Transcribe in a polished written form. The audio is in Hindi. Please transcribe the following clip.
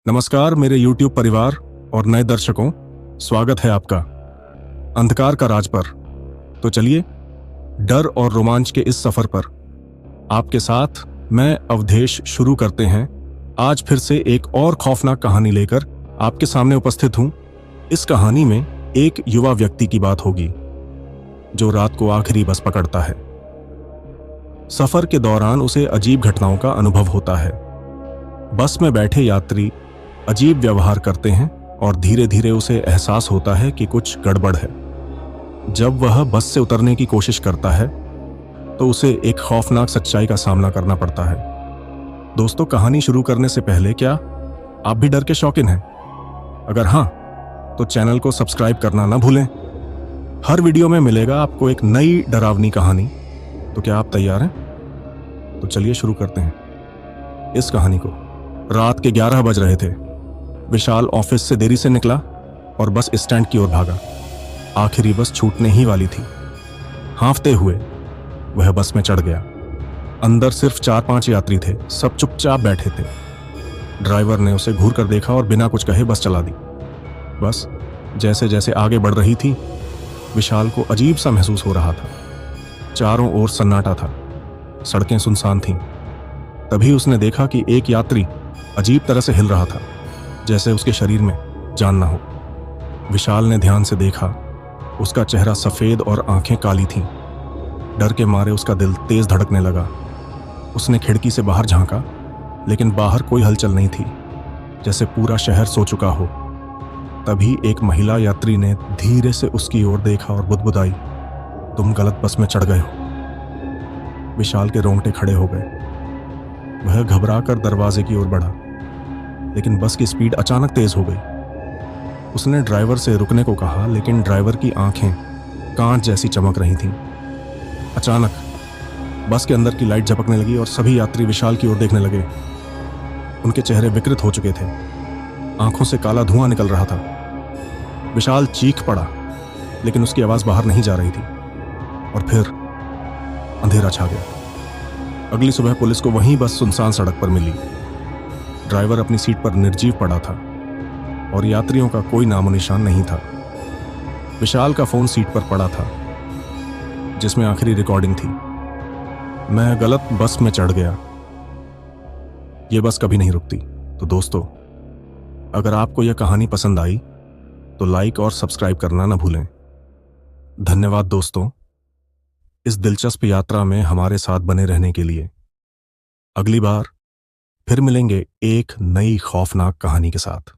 नमस्कार मेरे YouTube परिवार और नए दर्शकों, स्वागत है आपका अंधकार का राज पर। तो चलिए डर और रोमांच के इस सफर पर आपके साथ मैं अवधेश शुरू करते हैं। आज फिर से एक और खौफनाक कहानी लेकर आपके सामने उपस्थित हूं। इस कहानी में एक युवा व्यक्ति की बात होगी जो रात को आखिरी बस पकड़ता है। सफर के दौरान उसे अजीब घटनाओं का अनुभव होता है। बस में बैठे यात्री अजीब व्यवहार करते हैं और धीरे धीरे उसे एहसास होता है कि कुछ गड़बड़ है। जब वह बस से उतरने की कोशिश करता है तो उसे एक खौफनाक सच्चाई का सामना करना पड़ता है। दोस्तों, कहानी शुरू करने से पहले क्या आप भी डर के शौकीन हैं? अगर हां, तो चैनल को सब्सक्राइब करना ना भूलें। हर वीडियो में मिलेगा आपको एक नई डरावनी कहानी। तो क्या आप तैयार हैं? तो चलिए शुरू करते हैं इस कहानी को। रात के 11 बज रहे थे। विशाल ऑफिस से देरी से निकला और बस स्टैंड की ओर भागा। आखिरी बस छूटने ही वाली थी। हांफते हुए वह बस में चढ़ गया। अंदर सिर्फ 4-5 यात्री थे। सब चुपचाप बैठे थे। ड्राइवर ने उसे घूर कर देखा और बिना कुछ कहे बस चला दी। बस जैसे जैसे आगे बढ़ रही थी, विशाल को अजीब सा महसूस हो रहा था। चारों ओर सन्नाटा था। सड़कें सुनसान थीं। तभी उसने देखा कि एक यात्री अजीब तरह से हिल रहा था, जैसे उसके शरीर में जान ना हो। विशाल ने ध्यान से देखा। उसका चेहरा सफेद और आंखें काली थीं। डर के मारे उसका दिल तेज धड़कने लगा। उसने खिड़की से बाहर झांका, लेकिन बाहर कोई हलचल नहीं थी, जैसे पूरा शहर सो चुका हो। तभी एक महिला यात्री ने धीरे से उसकी ओर देखा और बुदबुदाई, "तुम गलत बस में चढ़ गए हो।" विशाल के रोंगटे खड़े हो गए। वह घबराकर दरवाजे की ओर बढ़ा, लेकिन बस की स्पीड अचानक तेज हो गई। उसने ड्राइवर से रुकने को कहा, लेकिन ड्राइवर की आंखें कांच जैसी चमक रही थीं। अचानक बस के अंदर की लाइट झपकने लगी और सभी यात्री विशाल की ओर देखने लगे। उनके चेहरे विकृत हो चुके थे। आंखों से काला धुआं निकल रहा था। विशाल चीख पड़ा, लेकिन उसकी आवाज बाहर नहीं जा रही थी। और फिर अंधेरा छा गया। अगली सुबह पुलिस को वहीं बस सुनसान सड़क पर मिली। ड्राइवर अपनी सीट पर निर्जीव पड़ा था और यात्रियों का कोई नामो निशान नहीं था। विशाल का फोन सीट पर पड़ा था, जिसमें आखिरी रिकॉर्डिंग थी, "मैं गलत बस में चढ़ गया। यह बस कभी नहीं रुकती।" तो दोस्तों, अगर आपको यह कहानी पसंद आई तो लाइक और सब्सक्राइब करना ना भूलें। धन्यवाद दोस्तों, इस दिलचस्प यात्रा में हमारे साथ बने रहने के लिए। अगली बार फिर मिलेंगे एक नई खौफनाक कहानी के साथ।